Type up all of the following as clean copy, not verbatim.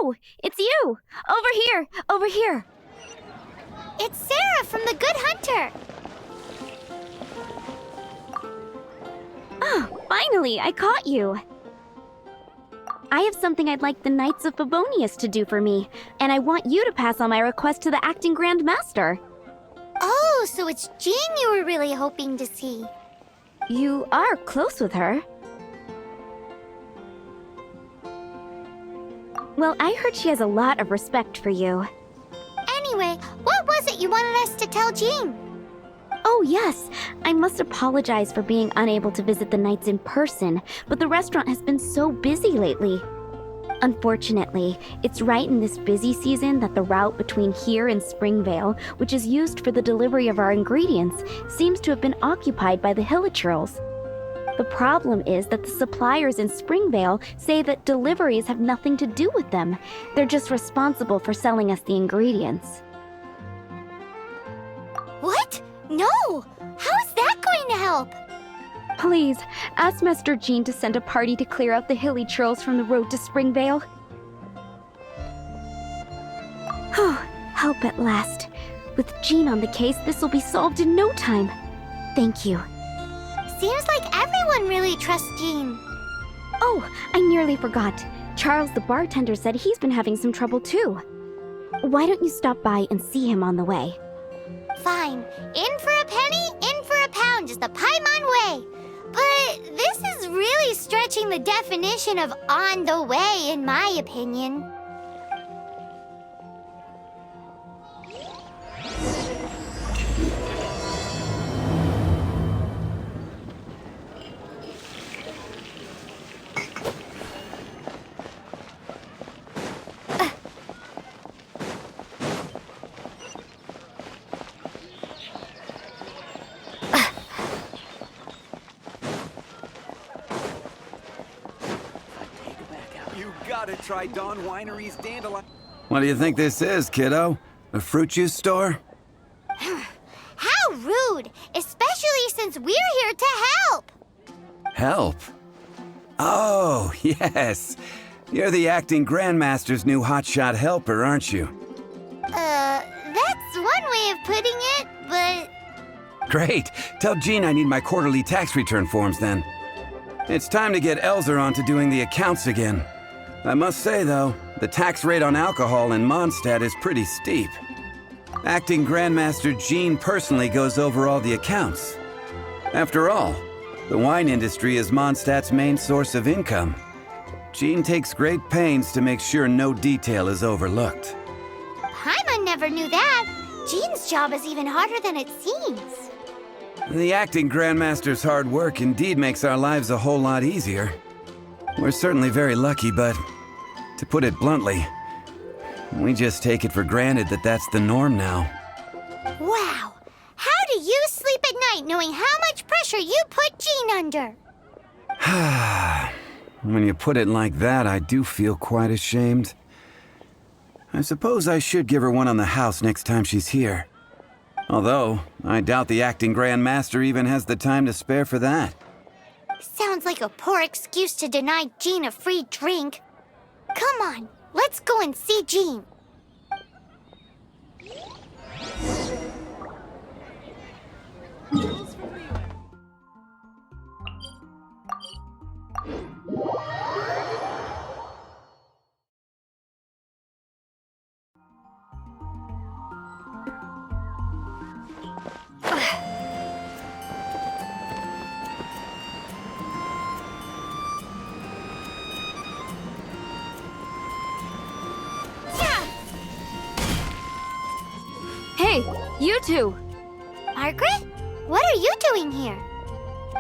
Oh, it's you! Over here! Over here! It's Sarah from the Good Hunter! Oh, finally, I caught you! I have something I'd like the Knights of Favonius to do for me, and I want you to pass on my request to the Acting Grand Master. Oh, so it's Jean you were really hoping to see. You are close with her. Well, I heard she has a lot of respect for you. Anyway, what was it you wanted us to tell Jean? Oh, yes. I must apologize for being unable to visit the Knights in person, but the restaurant has been so busy lately. Unfortunately, it's right in this busy season that the route between here and Springvale, which is used for the delivery of our ingredients, seems to have been occupied by the Hilichurls. The problem is that the suppliers in Springvale say that deliveries have nothing to do with them. They're just responsible for selling us the ingredients. What? No! How is that going to help? Please, ask Master Jean to send a party to clear out the Hilichurls from the road to Springvale. Oh, help at last. With Jean on the case, this will be solved in no time. Thank you. Seems like everyone really trusts Jean. Oh, I nearly forgot. Charles the bartender said he's been having some trouble too. Why don't you stop by and see him on the way? Fine. In for a penny, in for a pound, just a Paimon way. But this is really stretching the definition of on the way, in my opinion. Gotta try Dawn Winery's dandelion. What do you think this is, kiddo? A fruit juice store? How rude! Especially since we're here to help! Help? Oh, yes. You're the acting Grandmaster's new hotshot helper, aren't you? That's one way of putting it, but... Great. Tell Jean I need my quarterly tax return forms then. It's time to get Elzer on to doing the accounts again. I must say, though, the tax rate on alcohol in Mondstadt is pretty steep. Acting Grandmaster Jean personally goes over all the accounts. After all, the wine industry is Mondstadt's main source of income. Jean takes great pains to make sure no detail is overlooked. Paimon never knew that. Jean's job is even harder than it seems. The acting Grandmaster's hard work indeed makes our lives a whole lot easier. We're certainly very lucky, but to put it bluntly, we just take it for granted that that's the norm now. Wow! How do you sleep at night knowing how much pressure you put Jean under? When you put it like that, I do feel quite ashamed. I suppose I should give her one on the house next time she's here. Although, I doubt the acting Grand Master even has the time to spare for that. Sounds like a poor excuse to deny Jean a free drink. Come on, let's go and see Jean. Hey, you two! Margaret? What are you doing here?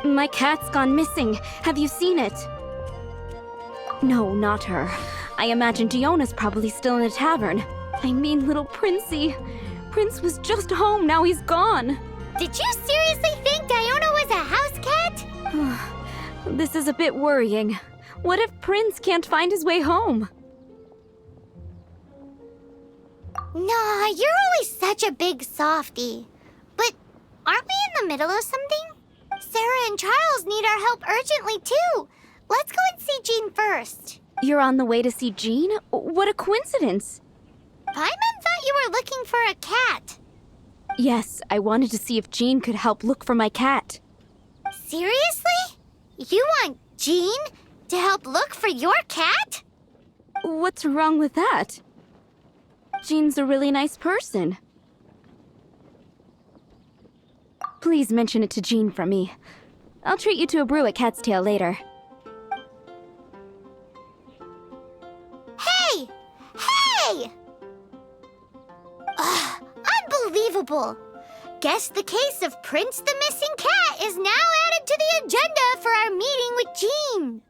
My cat's gone missing. Have you seen it? No, not her. I imagine Diona's probably still in the tavern. I mean, little Princey. Prince was just home, now he's gone. Did you seriously think Diona was a house cat? This is a bit worrying. What if Prince can't find his way home? Nah, you're always such a big softie. But aren't we in the middle of something? Sarah and Charles need our help urgently, too. Let's go and see Jean first. You're on the way to see Jean? What a coincidence! Paimon thought you were looking for a cat. Yes, I wanted to see if Jean could help look for my cat. Seriously? You want Jean to help look for your cat? What's wrong with that? Jean's a really nice person. Please mention it to Jean from me. I'll treat you to a brew at Cat's Tail later. Hey! Hey! Ugh, unbelievable! Guess the case of Prince the Missing Cat is now added to the agenda for our meeting with Jean.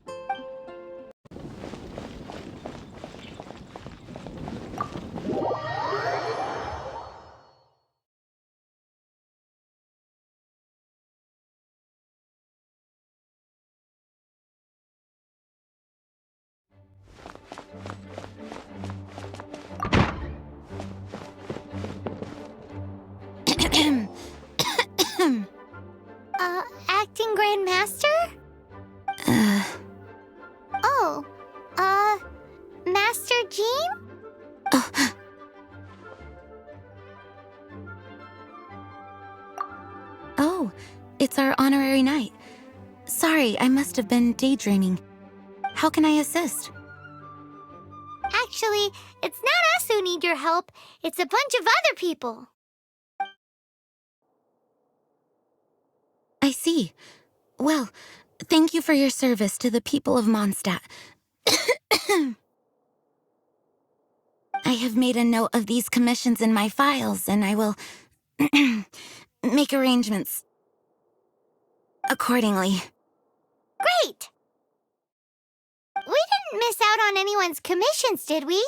Acting Grandmaster? Oh, Master Jean? Oh, it's our honorary knight. Sorry, I must have been daydreaming. How can I assist? Actually, it's not us who need your help. It's a bunch of other people. I see. Well, thank you for your service to the people of Mondstadt. I have made a note of these commissions in my files, and I will make arrangements accordingly. Great! We didn't miss out on anyone's commissions, did we?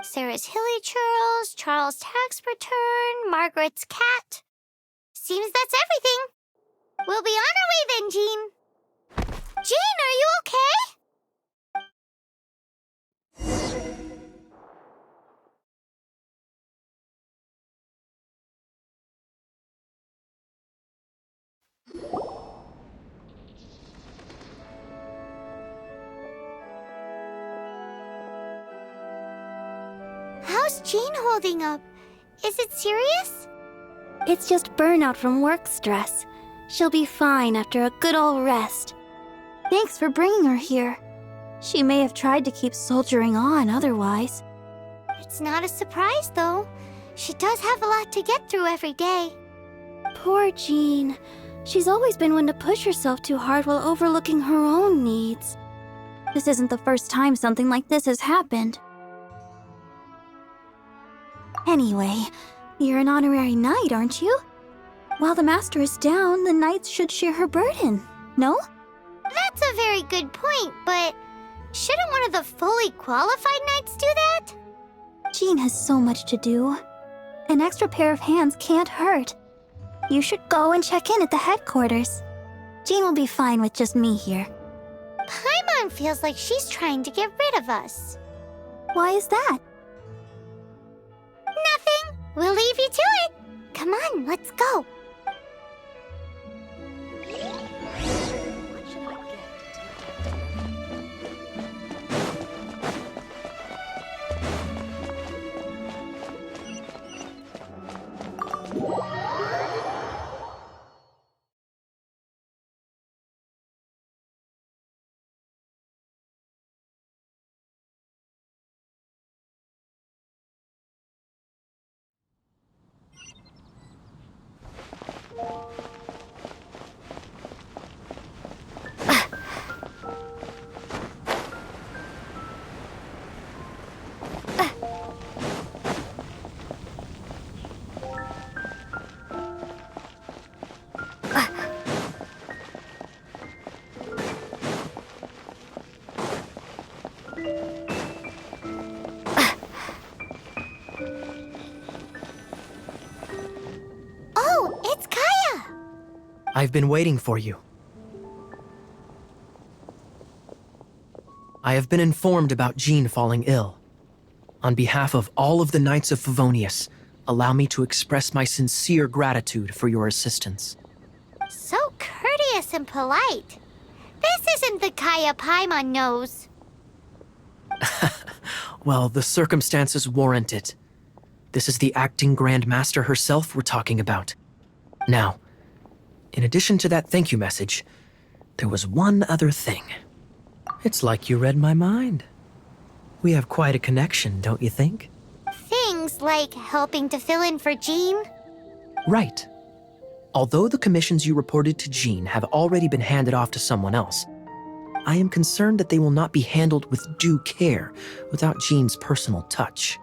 Sarah's Hilly Churls, Charles' tax return, Margaret's cat. Seems that's everything. We'll be on our way then, Jean. Jean, are you okay? How's Jean holding up? Is it serious? It's just burnout from work stress. She'll be fine after a good old rest. Thanks for bringing her here. She may have tried to keep soldiering on otherwise. It's not a surprise, though. She does have a lot to get through every day. Poor Jean. She's always been one to push herself too hard while overlooking her own needs. This isn't the first time something like this has happened. Anyway, you're an honorary knight, aren't you? While the master is down, the knights should share her burden, no? That's a very good point, but shouldn't one of the fully qualified knights do that? Jean has so much to do. An extra pair of hands can't hurt. You should go and check in at the headquarters. Jean will be fine with just me here. Paimon feels like she's trying to get rid of us. Why is that? Nothing. We'll leave you to it. Come on, let's go. Oh, it's Kaya! I've been waiting for you. I have been informed about Jean falling ill. On behalf of all of the Knights of Favonius, allow me to express my sincere gratitude for your assistance. So courteous and polite. This isn't the Kaya Paimon knows. Well, the circumstances warrant it. This is the acting Grand Master herself we're talking about. Now, in addition to that thank you message, there was one other thing. It's like you read my mind. We have quite a connection, don't you think? Things like helping to fill in for Jean? Right. Although the commissions you reported to Jean have already been handed off to someone else, I am concerned that they will not be handled with due care without Jean's personal touch.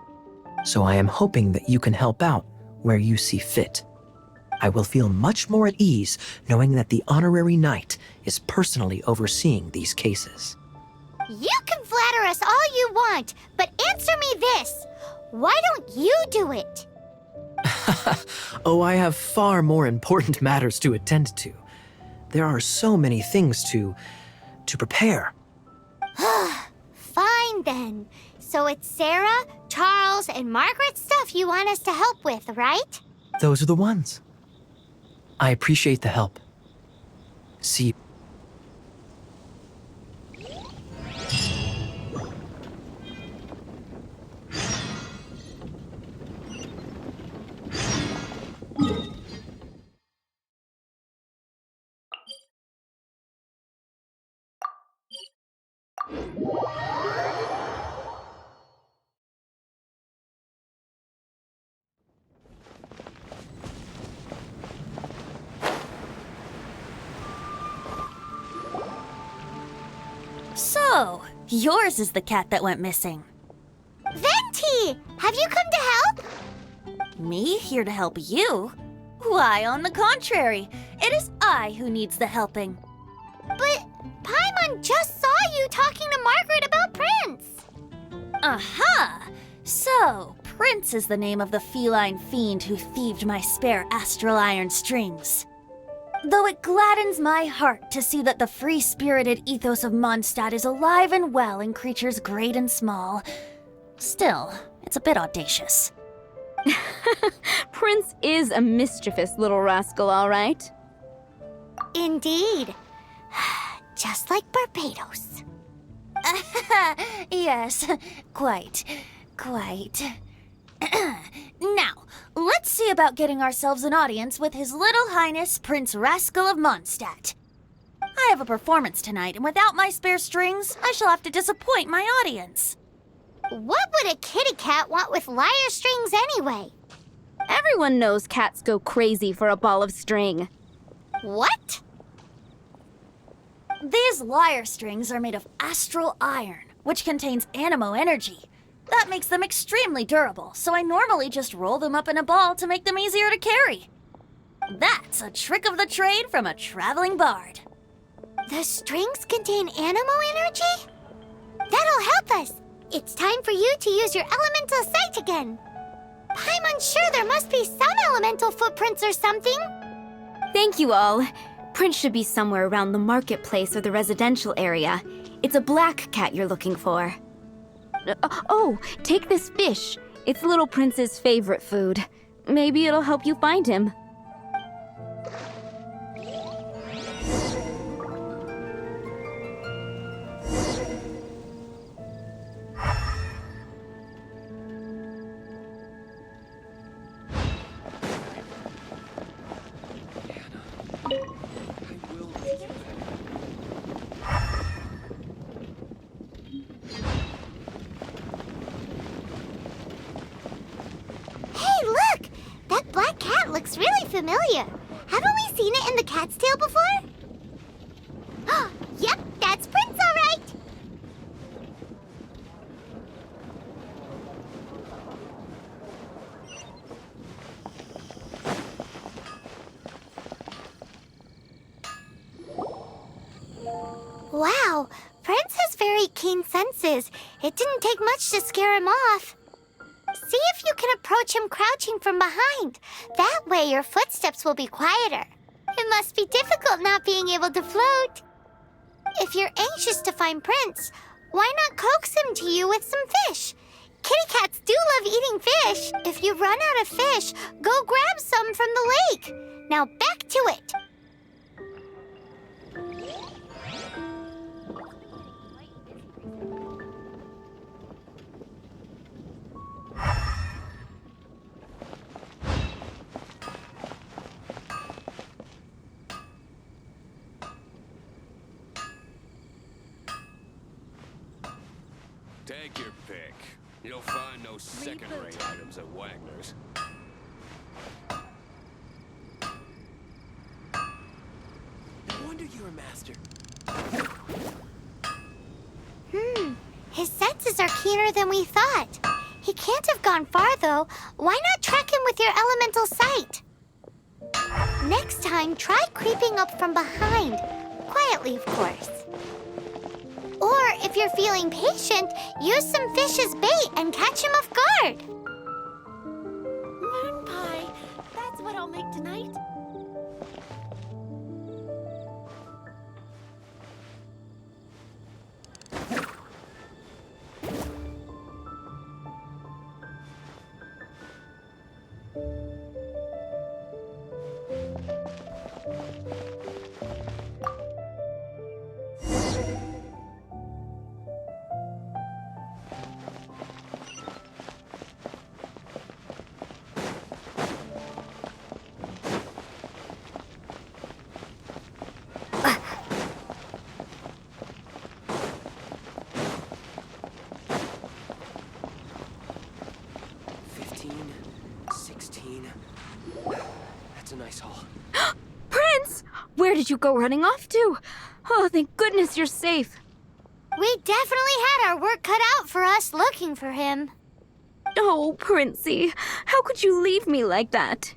So I am hoping that you can help out where you see fit. I will feel much more at ease knowing that the honorary knight is personally overseeing these cases. You can flatter us all you want, but answer me this. Why don't you do it? Oh, I have far more important matters to attend to. There are so many things to prepare. Fine then. So it's Sarah, Charles, and Margaret's stuff you want us to help with, right? Those are the ones. I appreciate the help. See. So, yours is the cat that went missing. Venti! Have you come to help? Me here to help you? Why, on the contrary, it is I who needs the helping. But Paimon just saw you talking to Margaret about Prince. Aha! So, Prince is the name of the feline fiend who thieved my spare astral iron strings. Though it gladdens my heart to see that the free-spirited ethos of Mondstadt is alive and well in creatures great and small, still, it's a bit audacious. Prince is a mischievous little rascal, all right. Indeed. Just like Barbados. Yes, quite. Now, let's see about getting ourselves an audience with His Little Highness Prince Rascal of Mondstadt. I have a performance tonight, and without my spare strings, I shall have to disappoint my audience. What would a kitty cat want with lyre strings anyway? Everyone knows cats go crazy for a ball of string. What? These lyre strings are made of astral iron, which contains animo energy. That makes them extremely durable, so I normally just roll them up in a ball to make them easier to carry. That's a trick of the trade from a traveling bard. The strings contain animo energy? That'll help us. It's time for you to use your elemental sight again. Paimon's sure there must be some elemental footprints or something. Thank you all. Prince should be somewhere around the marketplace or the residential area. It's a black cat you're looking for. Oh, take this fish. It's Little Prince's favorite food. Maybe it'll help you find him. Hey, look! That black cat looks really familiar. Haven't we seen it in the Cat's Tail before? Yep, that's Prince, all right. Wow, Prince has very keen senses. It didn't take much to scare him off. See if you can approach him crouching from behind. That way your footsteps will be quieter. It must be difficult not being able to float. If you're anxious to find Prince, why not coax him to you with some fish? Kitty cats do love eating fish. If you run out of fish, go grab some from the lake. Now back to it. Take your pick. You'll find no second-rate items at Wagner's. No wonder you're a master. His senses are keener than we thought. He can't have gone far, though. Why not track him with your elemental sight? Next time, try creeping up from behind. Quietly, of course. Or, if you're feeling patient, use some fish as bait and catch him off guard. Moon pie. That's what I'll make tonight. That's a nice haul. Prince! Where did you go running off to? Oh, thank goodness you're safe. We definitely had our work cut out for us looking for him. Oh, Princey, how could you leave me like that?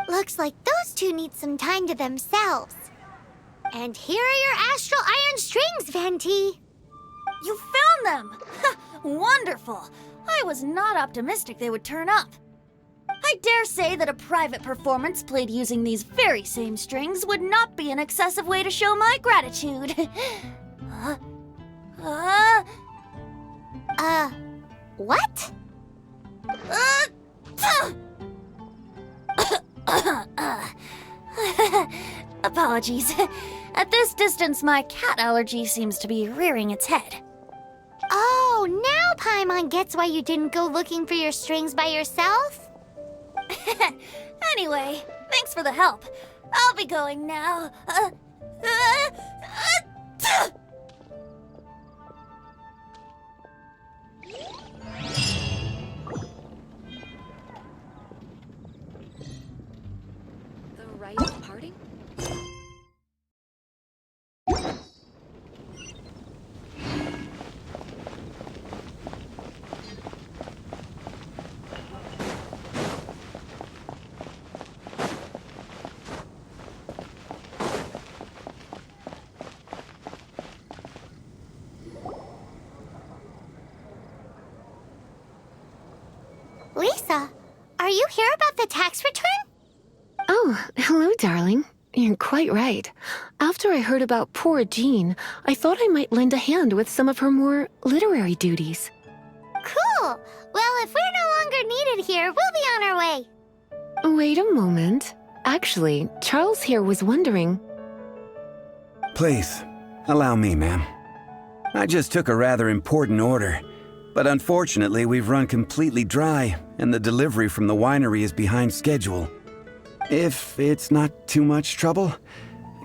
Looks like those two need some time to themselves. And here are your astral iron strings, Venti. You found them! Wonderful! I was not optimistic they would turn up. I dare say that a private performance played using these very same strings would not be an excessive way to show my gratitude. What? Apologies. At this distance, my cat allergy seems to be rearing its head. Oh, now Paimon gets why you didn't go looking for your strings by yourself? Anyway, thanks for the help. I'll be going now. The rite of parting? Lisa, are you here about the tax return? Oh, hello, darling. You're quite right. After I heard about poor Jean, I thought I might lend a hand with some of her more literary duties. Cool. Well, if we're no longer needed here, we'll be on our way. Wait a moment. Actually, Charles here was wondering... Please, allow me, ma'am. I just took a rather important order, but unfortunately we've run completely dry, and the delivery from the winery is behind schedule. If it's not too much trouble,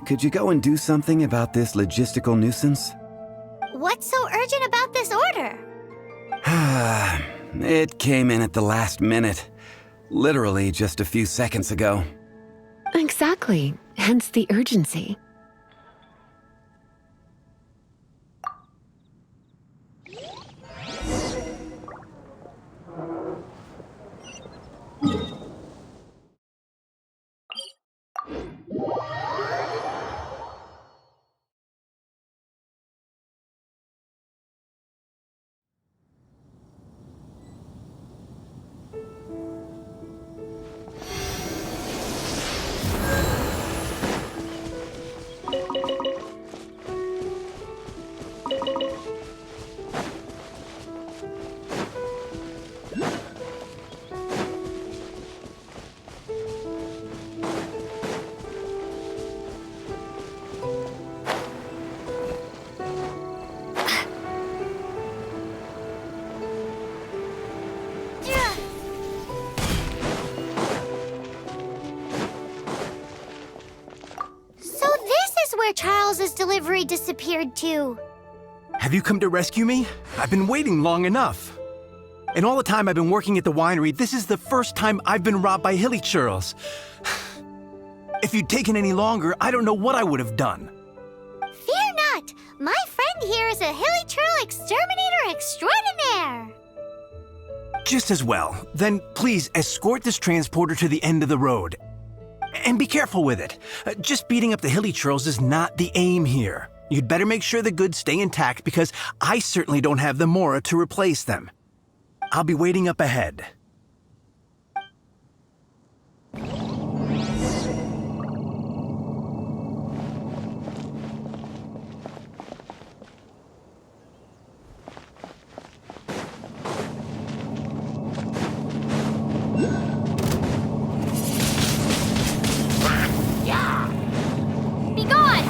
could you go and do something about this logistical nuisance? What's so urgent about this order? It came in at the last minute. Literally just a few seconds ago. Exactly. Hence the urgency. So this is where Charles's delivery disappeared to. Have you come to rescue me? I've been waiting long enough. In all the time I've been working at the winery, this is the first time I've been robbed by hilly churls. If you'd taken any longer, I don't know what I would have done. Fear not! My friend here is a hilly churl exterminator extraordinaire! Just as well. Then please escort this transporter to the end of the road. And be careful with it. Just beating up the hilly churls is not the aim here. You'd better make sure the goods stay intact because I certainly don't have the Mora to replace them. I'll be waiting up ahead. Be gone!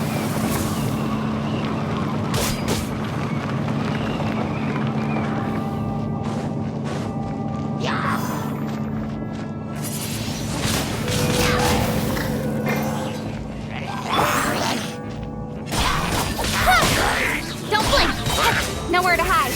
Don't blink! Nowhere to hide.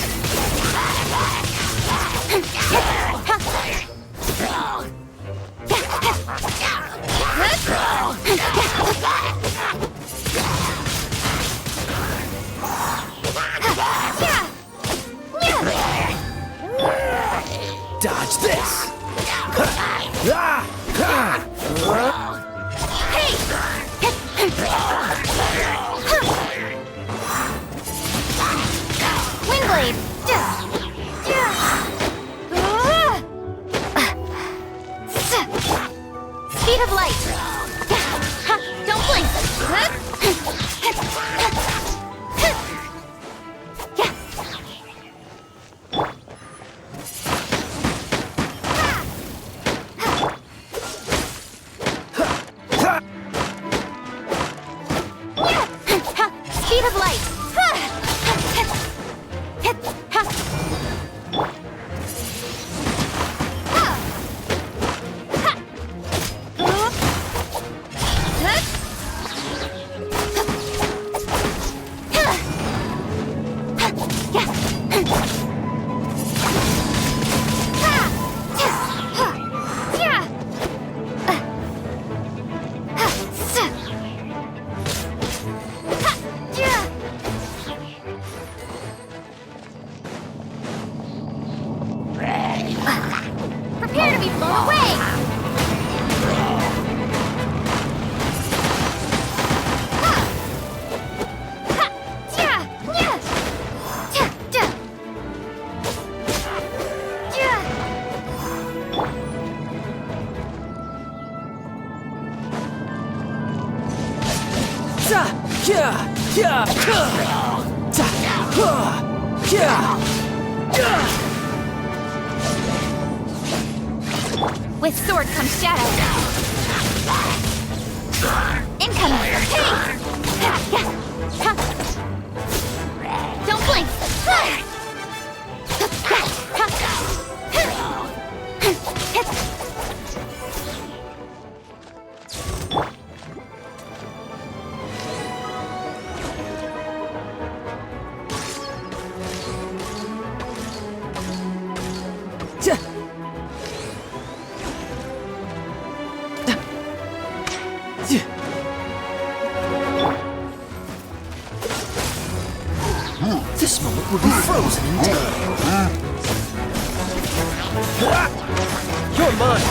Dodge this! Windblade! Speed of light! Don't blink! Speed of light! Prepare to be blown away! With sword comes shadow. Incoming! Hey! Don't blink! This moment will be frozen in time. You're mine.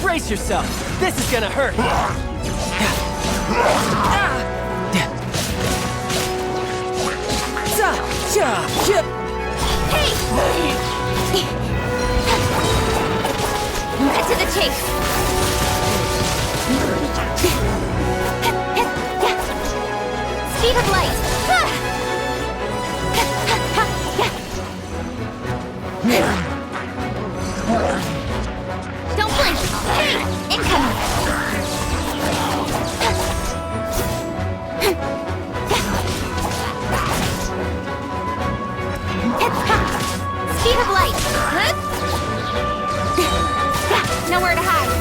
Brace yourself. This is gonna hurt. Cut to the chase! Speed of light! Don't blink! Hey! Incoming! Speed of light! Nowhere to hide!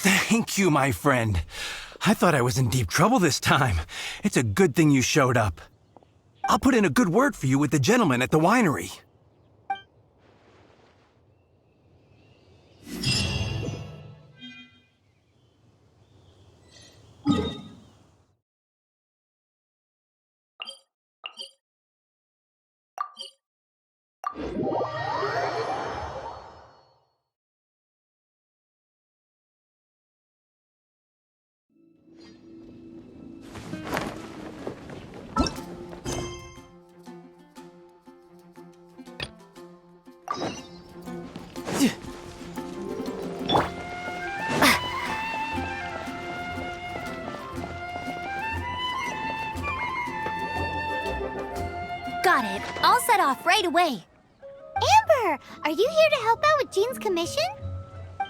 Thank you, my friend. I thought I was in deep trouble this time. It's a good thing you showed up. I'll put in a good word for you with the gentleman at the winery. Got it. I'll set off right away. Amber, are you here to help out with Jean's commission?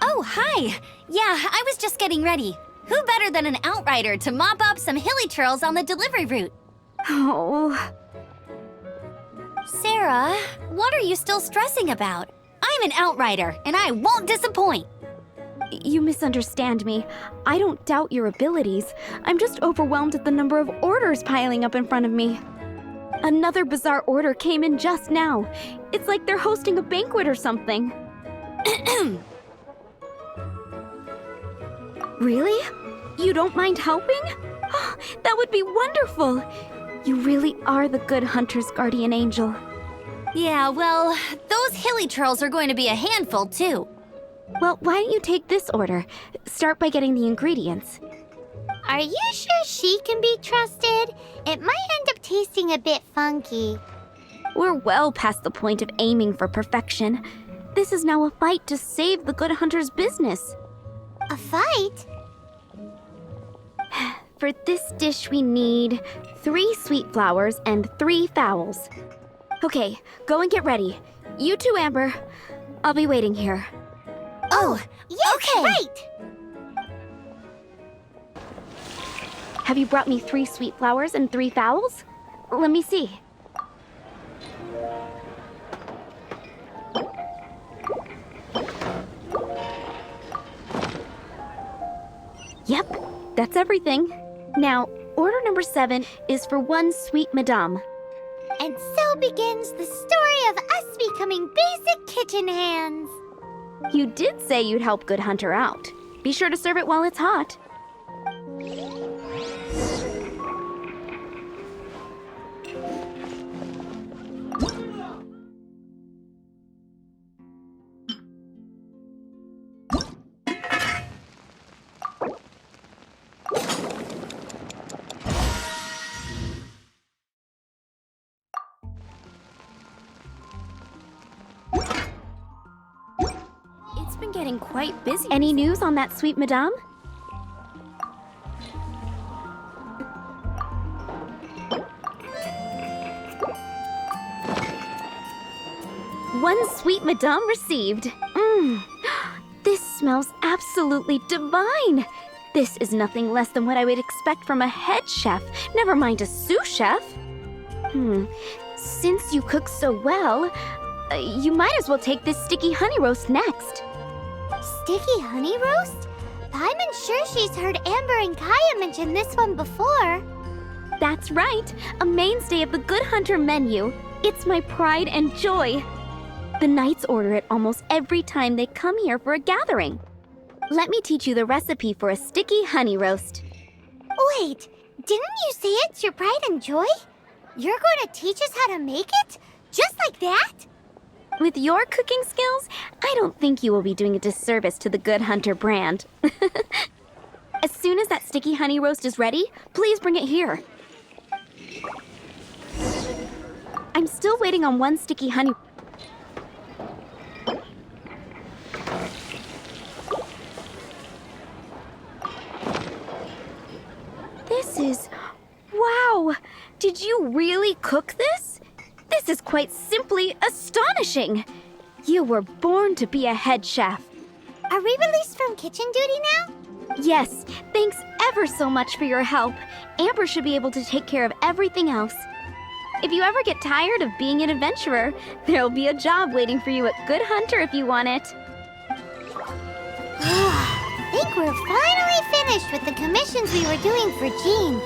Oh, hi. Yeah, I was just getting ready. Who better than an outrider to mop up some hilly churls on the delivery route? Oh. Sarah, what are you still stressing about? I'm an outrider, and I won't disappoint. You misunderstand me. I don't doubt your abilities. I'm just overwhelmed at the number of orders piling up in front of me. Another bizarre order came in just now. It's like they're hosting a banquet or something. Really? You don't mind helping? That would be wonderful. You really are the good hunter's guardian angel. Yeah, well, those hilly churls are going to be a handful, too. Well, why don't you take this order? Start by getting the ingredients. Are you sure she can be trusted? It might end up tasting a bit funky. We're well past the point of aiming for perfection. This is now a fight to save the good hunter's business. A fight? For this dish, we need 3 sweet flowers and 3 fowls. Okay, go and get ready. You too, Amber. I'll be waiting here. Oh, yes, okay. right! Have you brought me 3 sweet flowers and 3 fowls? Let me see. Yep, that's everything. Now, order number 7 is for 1 sweet madame. And so begins the story of us becoming basic kitchen hands. You did say you'd help Good Hunter out. Be sure to serve it while it's hot. It's been getting quite busy. Any news on that sweet madame? One sweet madame received. This smells absolutely divine. This is nothing less than what I would expect from a head chef, never mind a sous chef. Since you cook so well, you might as well take this sticky honey roast next. Sticky honey roast? I'm sure she's heard Amber and Kaya mention this one before. That's right, a mainstay of the Good Hunter menu. It's my pride and joy. The knights order it almost every time they come here for a gathering. Let me teach you the recipe for a sticky honey roast. Wait, didn't you say it's your pride and joy? You're going to teach us how to make it? Just like that? With your cooking skills, I don't think you will be doing a disservice to the Good Hunter brand. As soon as that sticky honey roast is ready, please bring it here. I'm still waiting on 1 sticky honey. This is... Wow! Did you really cook this? This is quite simply astonishing! You were born to be a head chef. Are we released from kitchen duty now? Yes, thanks ever so much for your help. Amber should be able to take care of everything else. If you ever get tired of being an adventurer, there'll be a job waiting for you at Good Hunter if you want it. Thank we're finally finished with the commissions we were doing for Jean.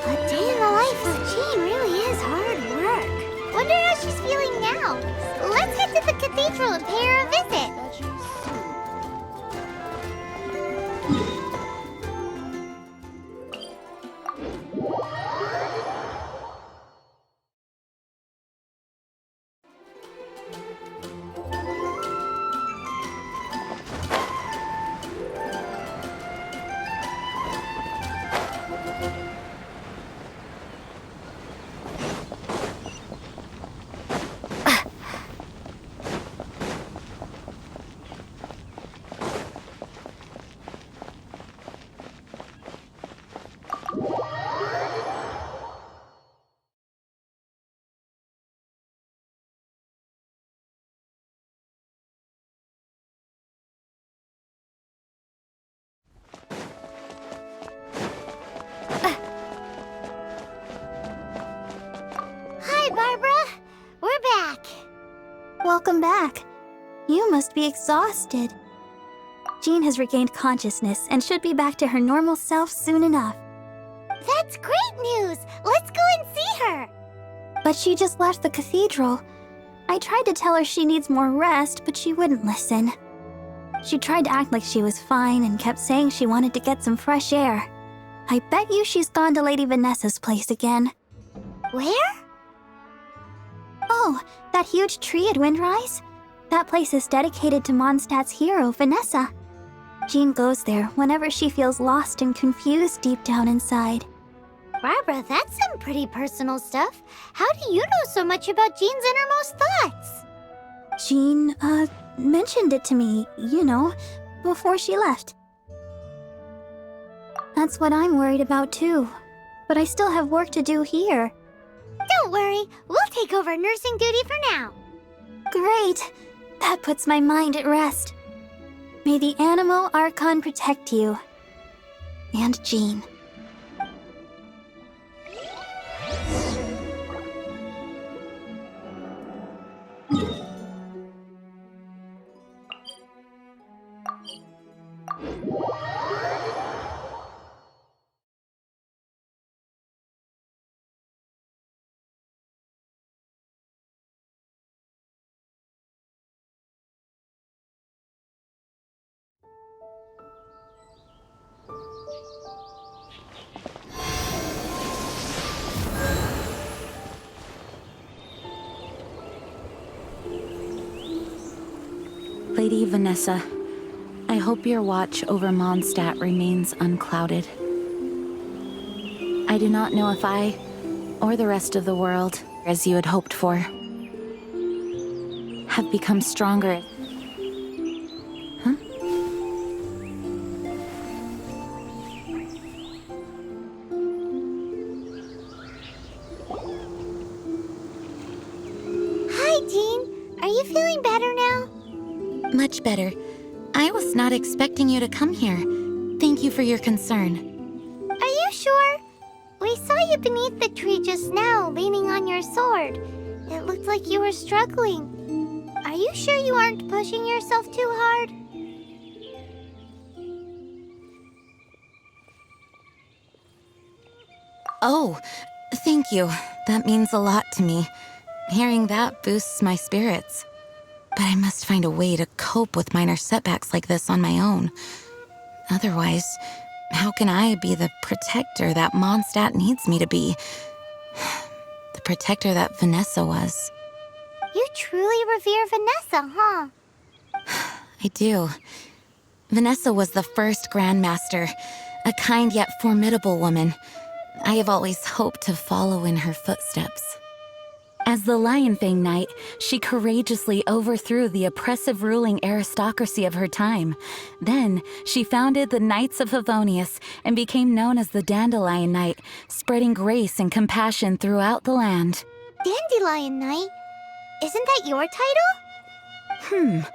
A day in the life of Jean really is hard work. Wonder how she's feeling now. Let's head to the cathedral and pay her a visit. Hi, Barbara. We're back. Welcome back. You must be exhausted. Jean has regained consciousness and should be back to her normal self soon enough. That's great news. Let's go and see her. But she just left the cathedral. I tried to tell her she needs more rest, but she wouldn't listen. She tried to act like she was fine and kept saying she wanted to get some fresh air. I bet you she's gone to Lady Vanessa's place again. Where? Oh, that huge tree at Windrise? That place is dedicated to Mondstadt's hero, Vanessa. Jean goes there whenever she feels lost and confused deep down inside. Barbara, that's some pretty personal stuff. How do you know so much about Jean's innermost thoughts? Jean, mentioned it to me, before she left. That's what I'm worried about too. But I still have work to do here. Don't worry, we'll take over nursing duty for now. Great! That puts my mind at rest. May the Animo Archon protect you. And Jean. Lady Vanessa, I hope your watch over Mondstadt remains unclouded. I do not know if I, or the rest of the world, as you had hoped for, have become stronger. Huh? Hi, Jean. Are you feeling better now? Much better. I was not expecting you to come here. Thank you for your concern. Are you sure? We saw you beneath the tree just now, leaning on your sword. It looked like you were struggling. Are you sure you aren't pushing yourself too hard? Oh, thank you. That means a lot to me. Hearing that boosts my spirits. But I must find a way to cope with minor setbacks like this on my own. Otherwise, how can I be the protector that Mondstadt needs me to be? The protector that Vanessa was. You truly revere Vanessa, huh? I do. Vanessa was the first Grandmaster, a kind yet formidable woman. I have always hoped to follow in her footsteps. As the Lionfang Knight, she courageously overthrew the oppressive ruling aristocracy of her time. Then, she founded the Knights of Favonius and became known as the Dandelion Knight, spreading grace and compassion throughout the land. Dandelion Knight? Isn't that your title?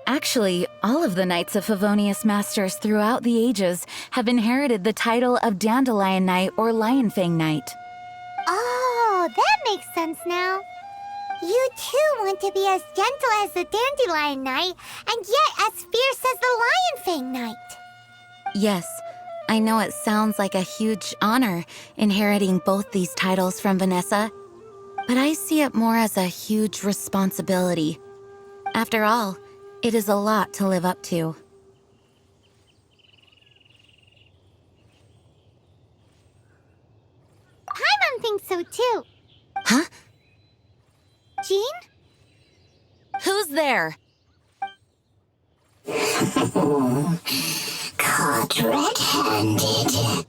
Actually, all of the Knights of Favonius Masters throughout the ages have inherited the title of Dandelion Knight or Lionfang Knight. Oh, that makes sense now. You too want to be as gentle as the Dandelion Knight, and yet as fierce as the Lionfang Knight. Yes, I know it sounds like a huge honor inheriting both these titles from Vanessa, but I see it more as a huge responsibility. After all, it is a lot to live up to. Paimon thinks so too. Huh? Jean? Who's there? Caught red-handed.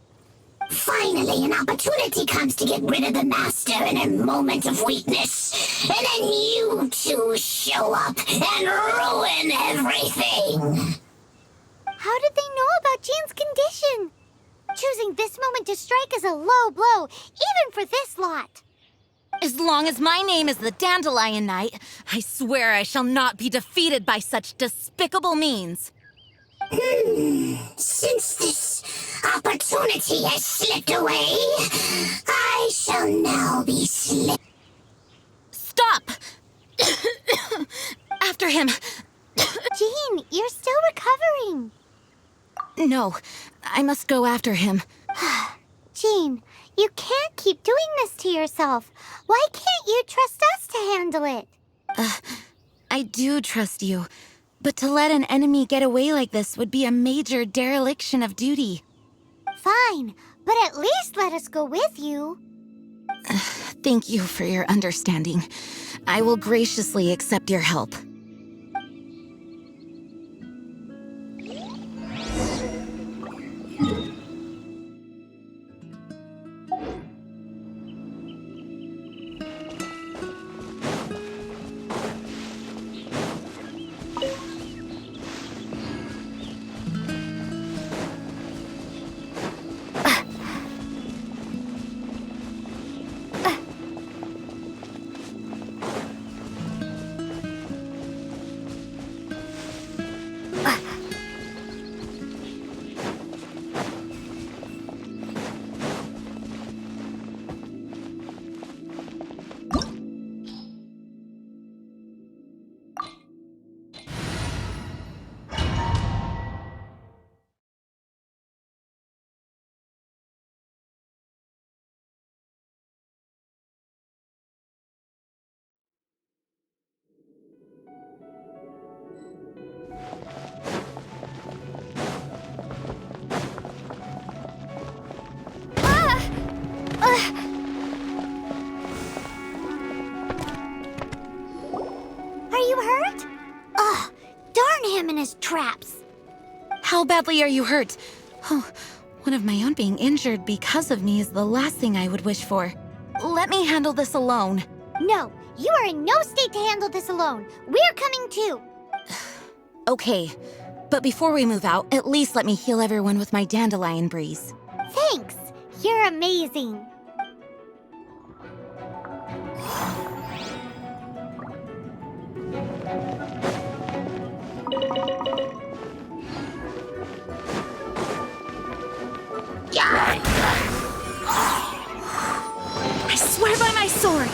Finally, an opportunity comes to get rid of the Master in a moment of weakness. And then you two show up and ruin everything. How did they know about Jean's condition? Choosing this moment to strike is a low blow, even for this lot. As long as my name is the Dandelion Knight, I swear I shall not be defeated by such despicable means. Since this opportunity has slipped away, I shall now be Stop! After him! Jean, you're still recovering. No, I must go after him. Jean, you can't keep doing this to yourself. Why can't you trust us to handle it? I do trust you, but to let an enemy get away like this would be a major dereliction of duty. Fine, but at least let us go with you. Thank you for your understanding. I will graciously accept your help. Are you hurt? Ugh, darn him and his traps. How badly are you hurt? Oh, one of my own being injured because of me is the last thing I would wish for. Let me handle this alone. No, you are in no state to handle this alone. We're coming too. Okay, but before we move out, at least let me heal everyone with my dandelion breeze. Thanks. You're amazing. I swear by my sword!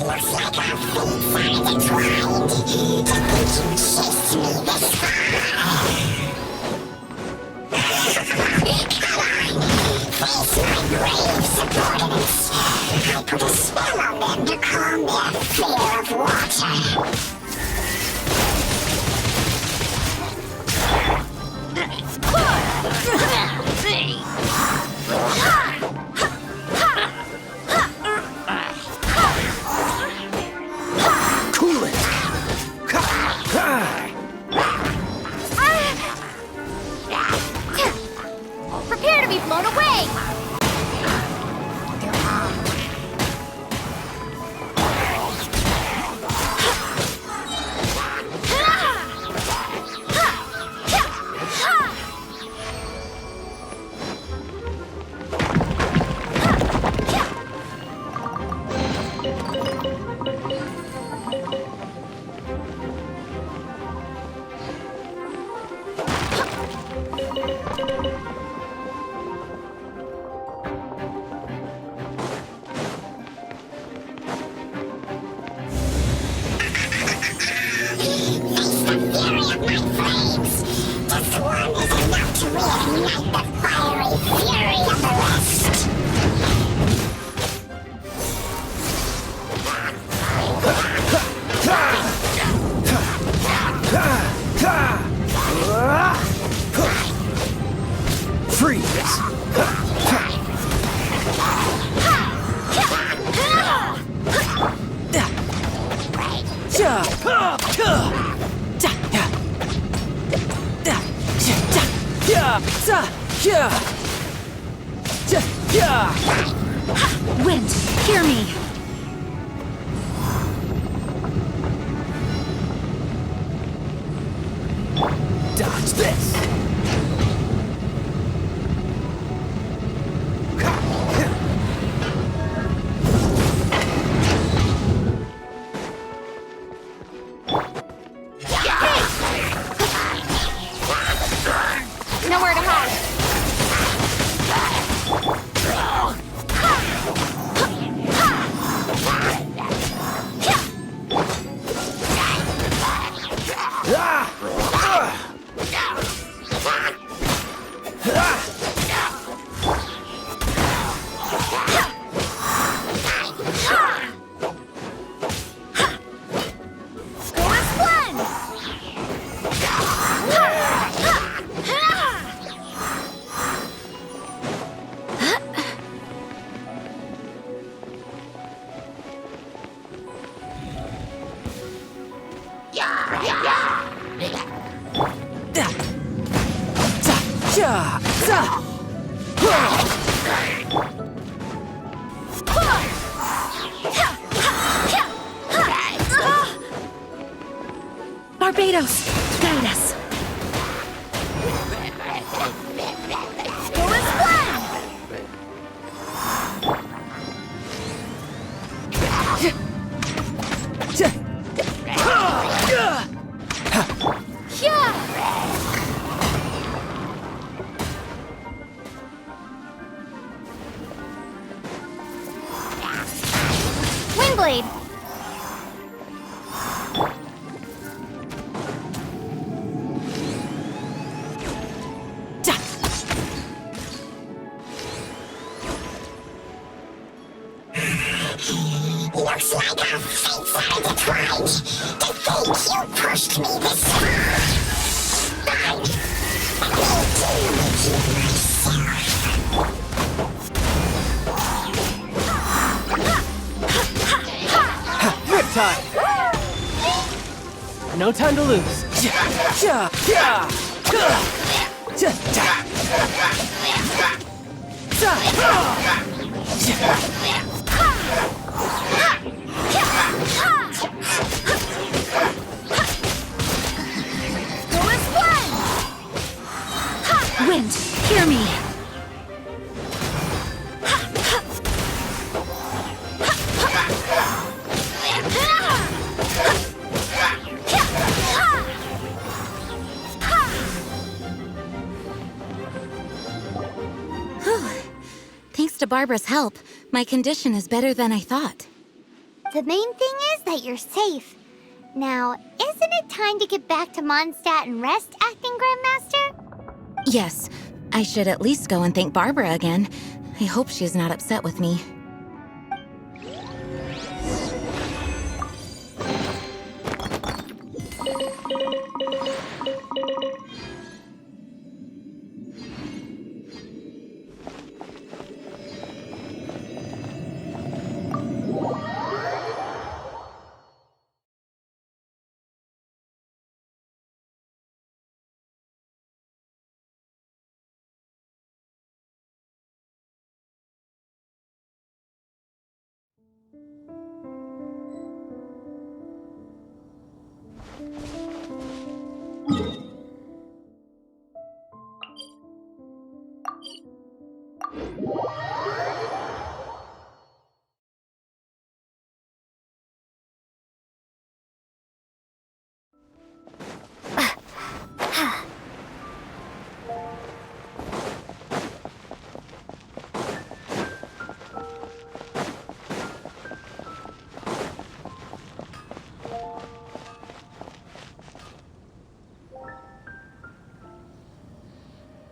Looks like our feet are entwined. The pigeon chased me this far. Face my brave subordinates. I put a spell on them to calm their fear of water. Cool it! Prepare to be blown away! my flames. Just one is enough to reignite the fiery fury of the rest. Freeze! Wind, hear me! Dodge this! Nowhere to hide. Barbados, guide us. Windblade. Looks like our fates are intertwined. To think you pushed me this far. Fine. I'll deal with you myself. Riptide! No time to lose. Wind, hear me. Thanks to Barbara's help, my condition is better than I thought. The main thing is that you're safe. Now, isn't it time to get back to Mondstadt and rest, Acting Grandmaster? Yes, I should at least go and thank Barbara again. I hope she's not upset with me.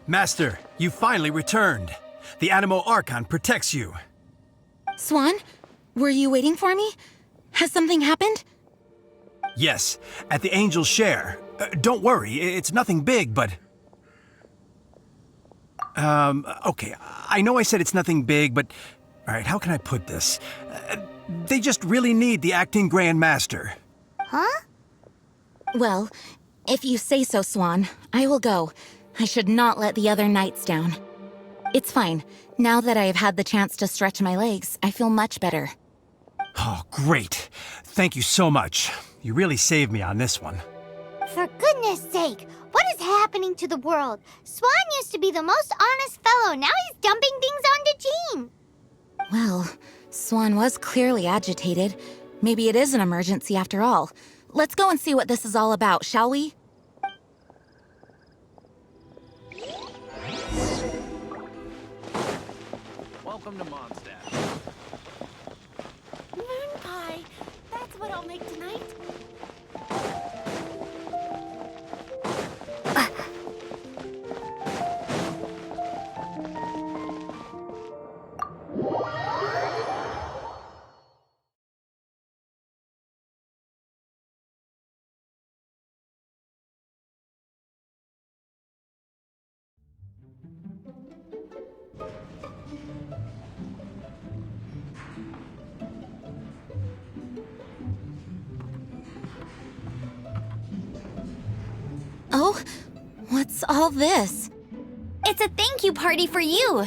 Master, you finally returned. The Animo Archon protects you. Swan, were you waiting for me? Has something happened? Yes, at the Angel's Share. Don't worry, it's nothing big, but... Okay, I know I said it's nothing big, but... Alright, how can I put this? They just really need the acting Grand Master. Huh? Well, if you say so, Swan, I will go. I should not let the other knights down. It's fine. Now that I have had the chance to stretch my legs, I feel much better. Oh, great. Thank you so much. You really saved me on this one. For goodness sake, what is happening to the world? Swan used to be the most honest fellow. Now he's dumping things onto Jean. Well, Swan was clearly agitated. Maybe it is an emergency after all. Let's go and see what this is all about, shall we? Welcome to Mondstadt. Moon pie. That's what I'll make tonight. Oh, what's all this? It's a thank you party for you.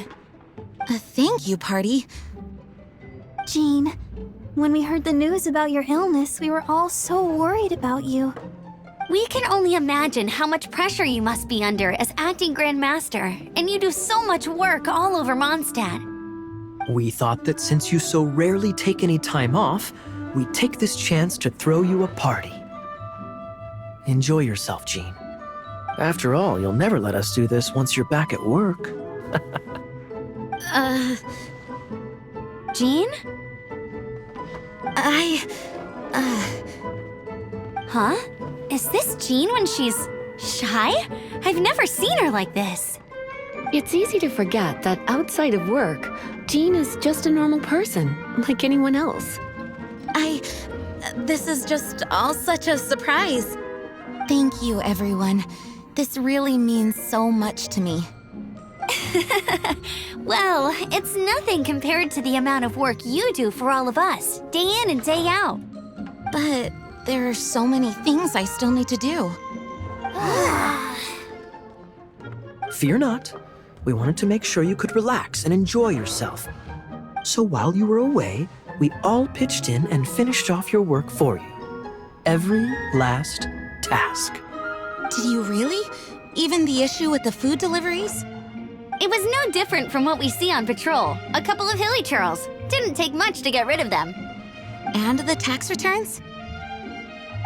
A thank you party? Jean, when we heard the news about your illness, we were all so worried about you. We can only imagine how much pressure you must be under as acting Grand Master, and you do so much work all over Mondstadt. We thought that since you so rarely take any time off, we'd take this chance to throw you a party. Enjoy yourself, Jean. After all, you'll never let us do this once you're back at work. Jean? Huh? Is this Jean when she's shy? I've never seen her like this. It's easy to forget that outside of work, Jean is just a normal person, like anyone else. This is just all such a surprise. Thank you, everyone. This really means so much to me. Well, it's nothing compared to the amount of work you do for all of us, day in and day out. But there are so many things I still need to do. Fear not. We wanted to make sure you could relax and enjoy yourself. So while you were away, we all pitched in and finished off your work for you. Every last task. Did you really? Even the issue with the food deliveries? It was no different from what we see on patrol. A couple of hilly churls. Didn't take much to get rid of them. And the tax returns?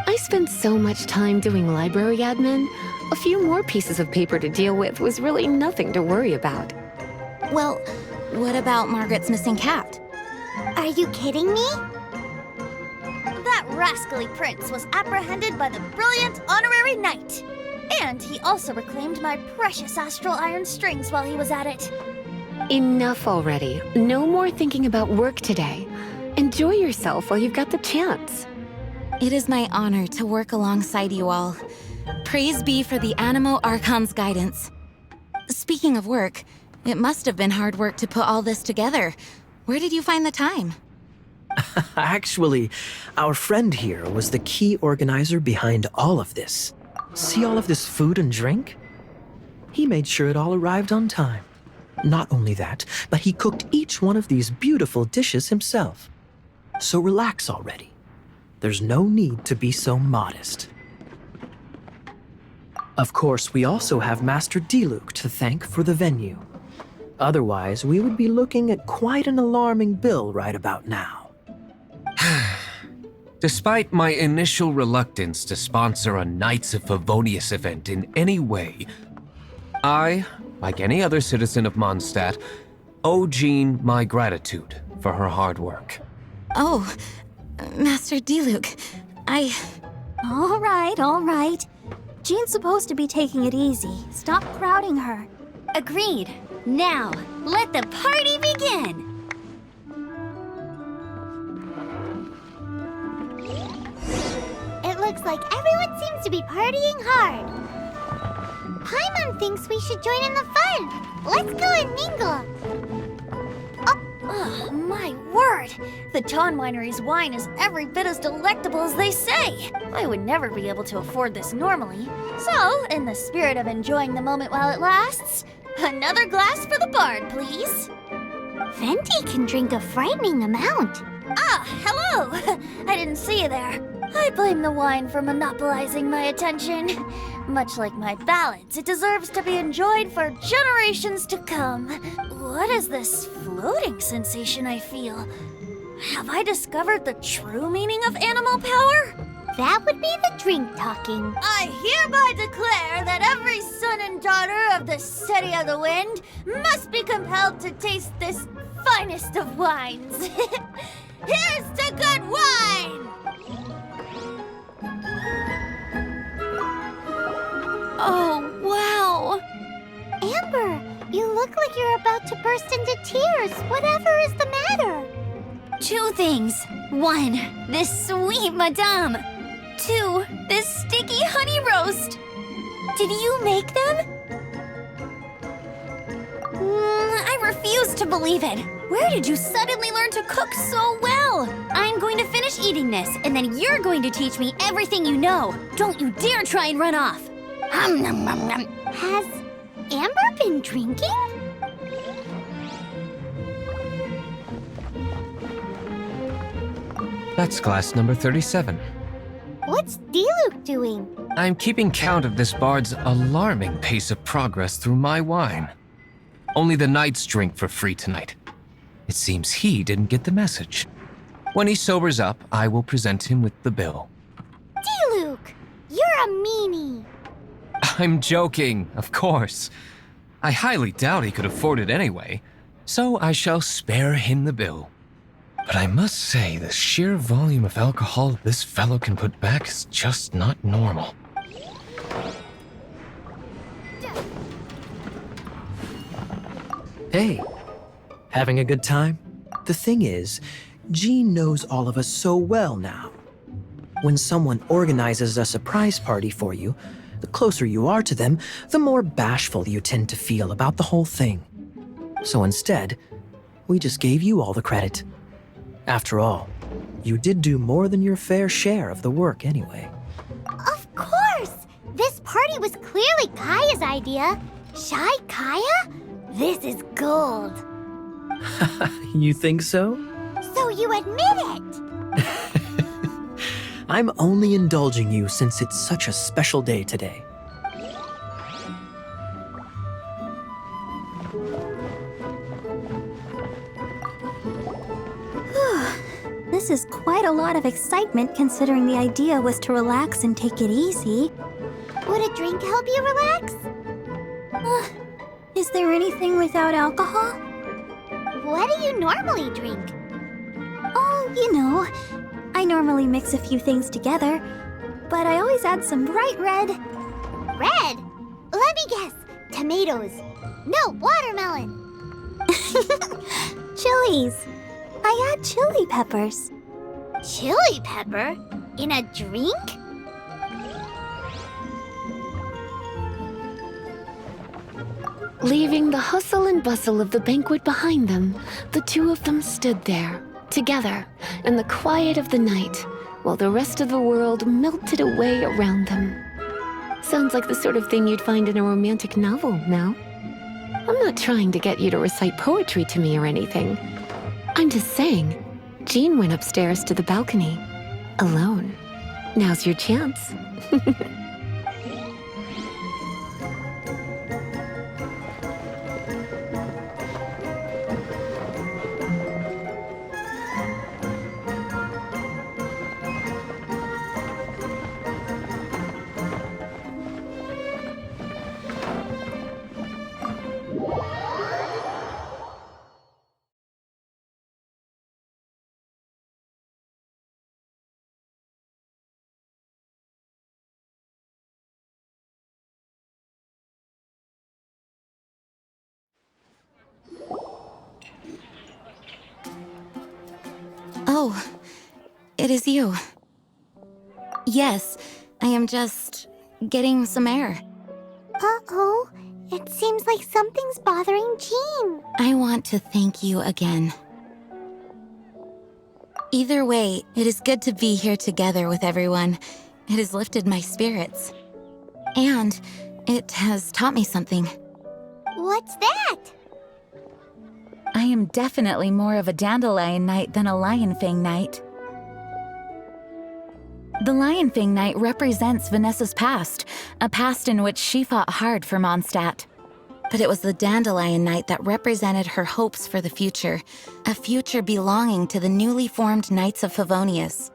I spent so much time doing library admin. A few more pieces of paper to deal with was really nothing to worry about. Well, what about Margaret's missing cat? Are you kidding me? That rascally prince was apprehended by the brilliant honorary knight. And he also reclaimed my precious astral iron strings while he was at it. Enough already. No more thinking about work today. Enjoy yourself while you've got the chance. It is my honor to work alongside you all. Praise be for the Animo Archon's guidance. Speaking of work, it must have been hard work to put all this together. Where did you find the time? Actually, our friend here was the key organizer behind all of this. See all of this food and drink? He made sure it all arrived on time. Not only that, but he cooked each one of these beautiful dishes himself. So relax already. There's no need to be so modest. Of course, we also have Master Diluc to thank for the venue. Otherwise, we would be looking at quite an alarming bill right about now. Despite my initial reluctance to sponsor a Knights of Favonius event in any way, I, like any other citizen of Mondstadt, owe Jean my gratitude for her hard work. Oh, Master Diluc, All right. Jean's supposed to be taking it easy. Stop crowding her. Agreed. Now, let the party begin! It looks like everyone seems to be partying hard. Paimon thinks we should join in the fun. Let's go and mingle. Oh, my word! The Ton Winery's wine is every bit as delectable as they say. I would never be able to afford this normally. So, in the spirit of enjoying the moment while it lasts, another glass for the bard, please. Venti can drink a frightening amount. Ah, hello! I didn't see you there. I blame the wine for monopolizing my attention. Much like my ballads, it deserves to be enjoyed for generations to come. What is this floating sensation I feel? Have I discovered the true meaning of animal power? That would be the drink talking. I hereby declare that every son and daughter of the City of the Wind must be compelled to taste this finest of wines. Here's to good wine! Oh, wow! Amber, you look like you're about to burst into tears. Whatever is the matter? 2 things. 1, this sweet madame. 2, this sticky honey roast. Did you make them? I refuse to believe it. Where did you suddenly learn to cook so well? I'm going to finish eating this, and then you're going to teach me everything you know. Don't you dare try and run off. Has Amber been drinking? That's glass number 37. What's Diluc doing? I'm keeping count of this bard's alarming pace of progress through my wine. Only the knights drink for free tonight. It seems he didn't get the message. When he sobers up, I will present him with the bill. Diluc, you're a meanie. I'm joking, of course. I highly doubt he could afford it anyway, so I shall spare him the bill. But I must say, the sheer volume of alcohol this fellow can put back is just not normal. Hey, having a good time? The thing is, Jean knows all of us so well now. When someone organizes a surprise party for you, the closer you are to them, the more bashful you tend to feel about the whole thing. So instead, we just gave you all the credit. After all, you did do more than your fair share of the work anyway. Of course! This party was clearly Kaya's idea. Shy Kaya? This is gold. You think so? So you admit it? I'm only indulging you since it's such a special day today. This is quite a lot of excitement considering the idea was to relax and take it easy. Would a drink help you relax? Is there anything without alcohol? What do you normally drink? Oh, you know, I normally mix a few things together, but I always add some bright red. Red? Let me guess. Tomatoes. No, watermelon. Chilies. I add chili peppers. Chili pepper? In a drink? Leaving the hustle and bustle of the banquet behind them, the two of them stood there, together, in the quiet of the night, while the rest of the world melted away around them. Sounds like the sort of thing you'd find in a romantic novel, no? I'm not trying to get you to recite poetry to me or anything. I'm just saying, Jean went upstairs to the balcony, alone. Now's your chance. Oh, it is you. Yes, I am just getting some air. Uh-oh. It seems like something's bothering Jean. I want to thank you again. Either way, it is good to be here together with everyone. It has lifted my spirits. And it has taught me something. What's that? I am definitely more of a Dandelion Knight than a Lion Fang Knight. The Lion Fang Knight represents Vanessa's past, a past in which she fought hard for Mondstadt. But it was the Dandelion Knight that represented her hopes for the future, a future belonging to the newly formed Knights of Favonius.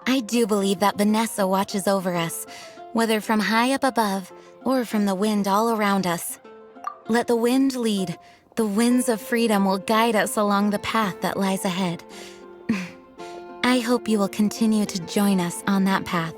I do believe that Vanessa watches over us, whether from high up above or from the wind all around us. Let the wind lead. The winds of freedom will guide us along the path that lies ahead. I hope you will continue to join us on that path.